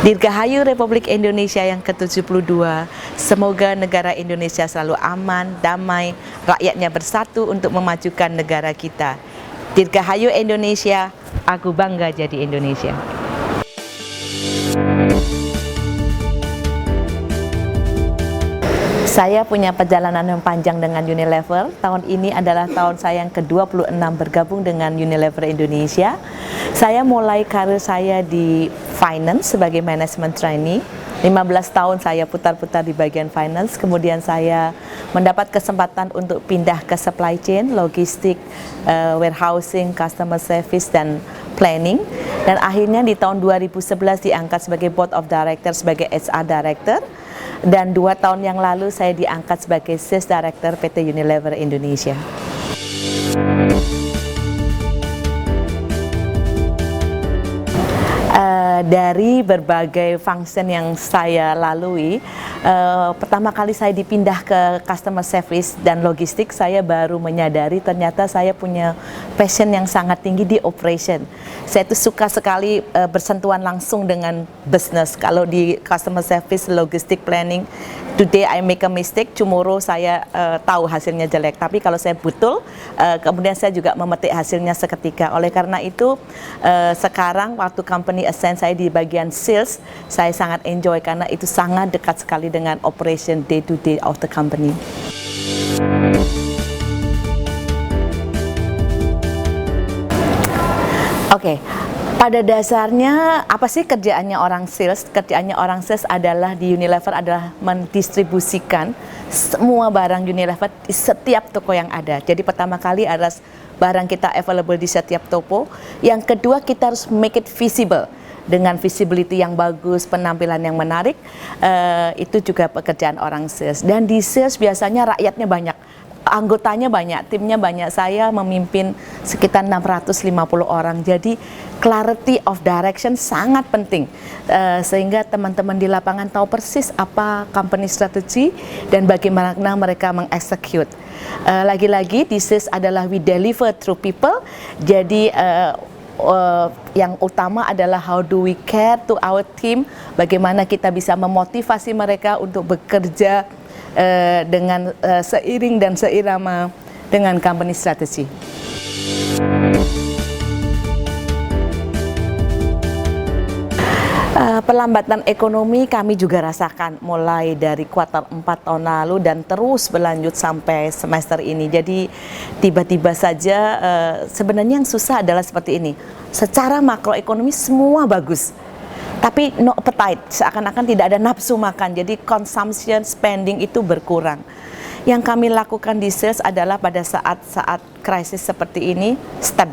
Dirgahayu Republik Indonesia yang ke-72, semoga negara Indonesia selalu aman, damai, rakyatnya bersatu untuk memajukan negara kita. Dirgahayu Indonesia, aku bangga jadi Indonesia. Saya punya perjalanan yang panjang dengan Unilever. Tahun ini adalah tahun saya yang ke-26 bergabung dengan Unilever Indonesia. Saya mulai karir saya di finance sebagai management trainee. 15 tahun saya putar-putar di bagian finance, kemudian saya mendapat kesempatan untuk pindah ke supply chain, logistik, warehousing, customer service, dan planning. Dan akhirnya di tahun 2011 diangkat sebagai board of director, sebagai HR director. Dan 2 tahun yang lalu saya diangkat sebagai Sales Director PT Unilever Indonesia. Dari berbagai function yang saya lalui, pertama kali saya dipindah ke customer service dan logistik, saya baru menyadari ternyata saya punya passion yang sangat tinggi di operation. Saya tuh suka sekali bersentuhan langsung dengan business. Kalau di customer service, logistik, planning, today I make a mistake, tomorrow saya tahu hasilnya jelek. Tapi kalau saya betul, kemudian saya juga memetik hasilnya seketika. Oleh karena itu, sekarang waktu company assign saya di bagian sales, saya sangat enjoy karena itu sangat dekat sekali dengan operation day to day of the company. Oke. Pada dasarnya, apa sih kerjaannya orang sales? Kerjaannya orang sales adalah di Unilever adalah mendistribusikan semua barang Unilever di setiap toko yang ada. Jadi pertama kali adalah barang kita available di setiap toko. Yang kedua, kita harus make it visible. Dengan visibility yang bagus, penampilan yang menarik, itu juga pekerjaan orang sales. Dan di sales biasanya rakyatnya banyak. Anggotanya banyak, timnya banyak. Saya memimpin sekitar 650 orang. Jadi clarity of direction sangat penting, sehingga teman-teman di lapangan tahu persis apa company strategy dan bagaimana mereka mengexecute. Lagi-lagi, this is adalah we deliver through people. Jadi yang utama adalah how do we care to our team, bagaimana kita bisa memotivasi mereka untuk bekerja dengan seiring dan seirama dengan company strategy. Pelambatan ekonomi kami juga rasakan mulai dari kuartal 4 tahun lalu dan terus berlanjut sampai semester ini. Jadi tiba-tiba saja sebenarnya yang susah adalah seperti ini. Secara makroekonomi semua bagus, tapi no appetite, seakan-akan tidak ada nafsu makan. Jadi consumption spending itu berkurang. Yang kami lakukan di sales adalah pada saat-saat krisis seperti ini, step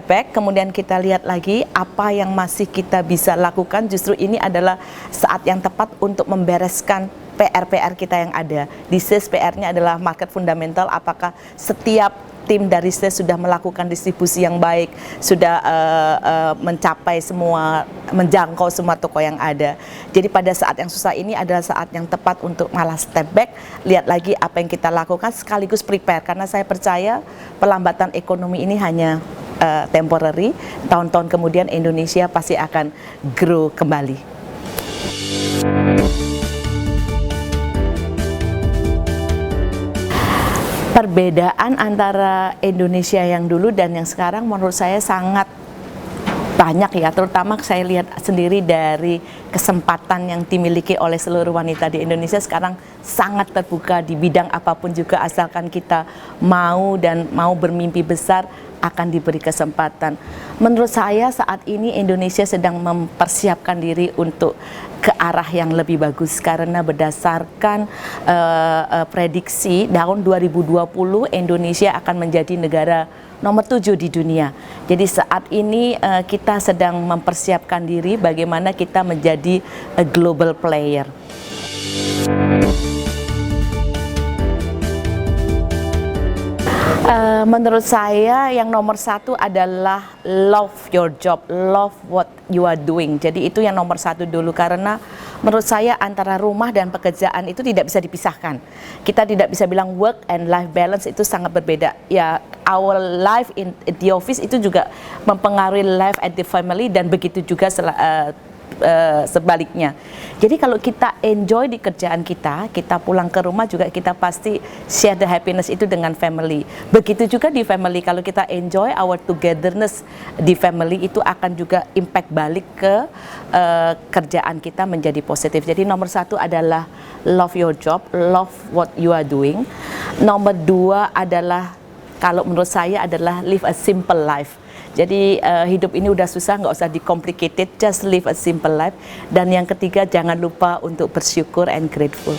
back, kemudian kita lihat lagi apa yang masih kita bisa lakukan. Justru ini adalah saat yang tepat untuk membereskan PR kita yang ada. Di sales PR-nya adalah market fundamental, apakah setiap tim dari sales sudah melakukan distribusi yang baik, sudah mencapai semua, menjangkau semua toko yang ada. Jadi pada saat yang susah ini adalah saat yang tepat untuk malah step back, lihat lagi apa yang kita lakukan sekaligus prepare, karena saya percaya pelambatan ekonomi ini hanya temporary. Tahun-tahun kemudian Indonesia pasti akan grow kembali. Perbedaan antara Indonesia yang dulu dan yang sekarang menurut saya sangat banyak ya, terutama saya lihat sendiri dari kesempatan yang dimiliki oleh seluruh wanita di Indonesia sekarang sangat terbuka di bidang apapun juga, asalkan kita mau dan mau bermimpi besar akan diberi kesempatan. Menurut saya saat ini Indonesia sedang mempersiapkan diri untuk ke arah yang lebih bagus, karena berdasarkan prediksi tahun 2020 Indonesia akan menjadi negara nomor 7 di dunia. Jadi saat ini kita sedang mempersiapkan diri bagaimana kita menjadi a global player. Menurut saya yang nomor 1 adalah love your job, love what you are doing. Jadi itu yang nomor 1 dulu, karena menurut saya antara rumah dan pekerjaan itu tidak bisa dipisahkan. Kita tidak bisa bilang work and life balance itu sangat berbeda. Ya, our life in the office itu juga mempengaruhi life at the family, dan begitu juga sebaliknya. Jadi kalau kita enjoy di kerjaan kita, kita pulang ke rumah juga kita pasti share the happiness itu dengan family. Begitu juga di family, kalau kita enjoy our togetherness di family, itu akan juga impact balik ke kerjaan kita menjadi positif. Jadi nomor satu adalah love your job, love what you are doing. Nomor dua adalah, kalau menurut saya adalah live a simple life. Jadi hidup ini udah susah, nggak usah di-complicated, just live a simple life. Dan yang ketiga, jangan lupa untuk bersyukur and grateful.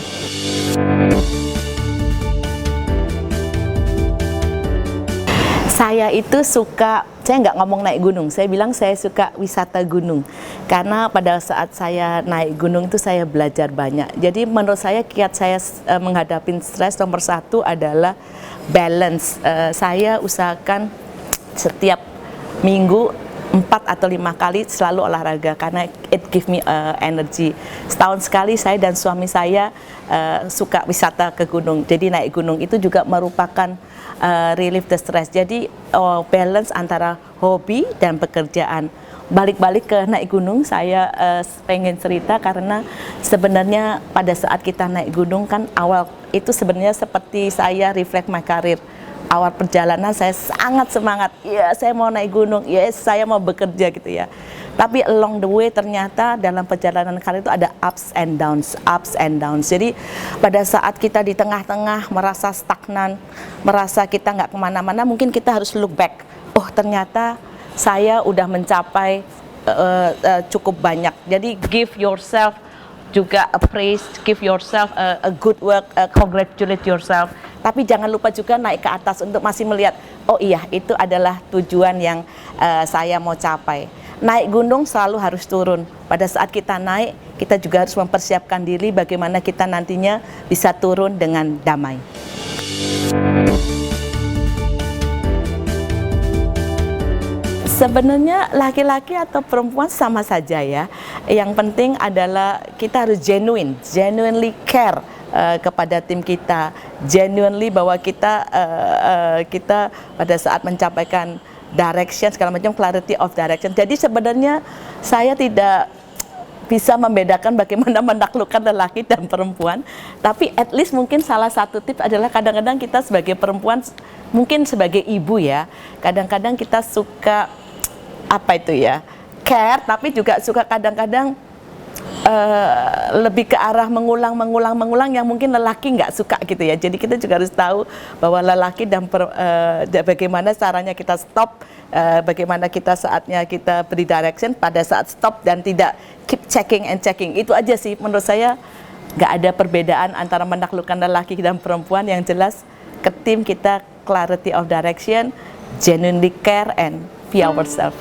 Saya itu suka, saya nggak ngomong naik gunung, saya bilang saya suka wisata gunung. Karena pada saat saya naik gunung itu saya belajar banyak. Jadi menurut saya kiat saya menghadapi stres nomor satu adalah balance. Saya usahakan setiap minggu 4 atau 5 kali selalu olahraga karena it give me energy. Setahun sekali saya dan suami saya suka wisata ke gunung. Jadi naik gunung itu juga merupakan relief the stress. Jadi balance antara hobi dan pekerjaan. Balik-balik ke naik gunung, saya pengen cerita karena sebenarnya pada saat kita naik gunung kan awal itu sebenarnya seperti saya reflect my career. Awal perjalanan saya sangat semangat, ya saya mau naik gunung, ya saya mau bekerja gitu ya. Tapi along the way ternyata dalam perjalanan karir itu ada ups and downs, ups and downs. Jadi pada saat kita di tengah-tengah merasa stagnan, merasa kita nggak kemana-mana, mungkin kita harus look back. Oh ternyata saya udah mencapai cukup banyak. Jadi give yourself juga a praise, give yourself a good work, congratulate yourself. Tapi jangan lupa juga naik ke atas untuk masih melihat, oh iya itu adalah tujuan yang saya mau capai. Naik gunung selalu harus turun. Pada saat kita naik, kita juga harus mempersiapkan diri bagaimana kita nantinya bisa turun dengan damai. Sebenarnya laki-laki atau perempuan sama saja ya. Yang penting adalah kita harus genuinely care kepada tim kita, genuinely bahwa kita pada saat mencapaikan direction segala macam, clarity of direction. Jadi sebenarnya saya tidak bisa membedakan bagaimana menaklukkan lelaki dan perempuan, tapi at least mungkin salah satu tips adalah kadang-kadang kita sebagai perempuan, mungkin sebagai ibu ya, kadang-kadang kita suka care, tapi juga suka kadang-kadang lebih ke arah mengulang yang mungkin lelaki nggak suka gitu ya. Jadi kita juga harus tahu bahwa lelaki dan bagaimana caranya kita stop, bagaimana kita saatnya kita beri direction pada saat stop dan tidak keep checking and checking. Itu aja sih menurut saya, nggak ada perbedaan antara menaklukkan lelaki dan perempuan. Yang jelas ke tim kita clarity of direction, genuinely care and be ourselves.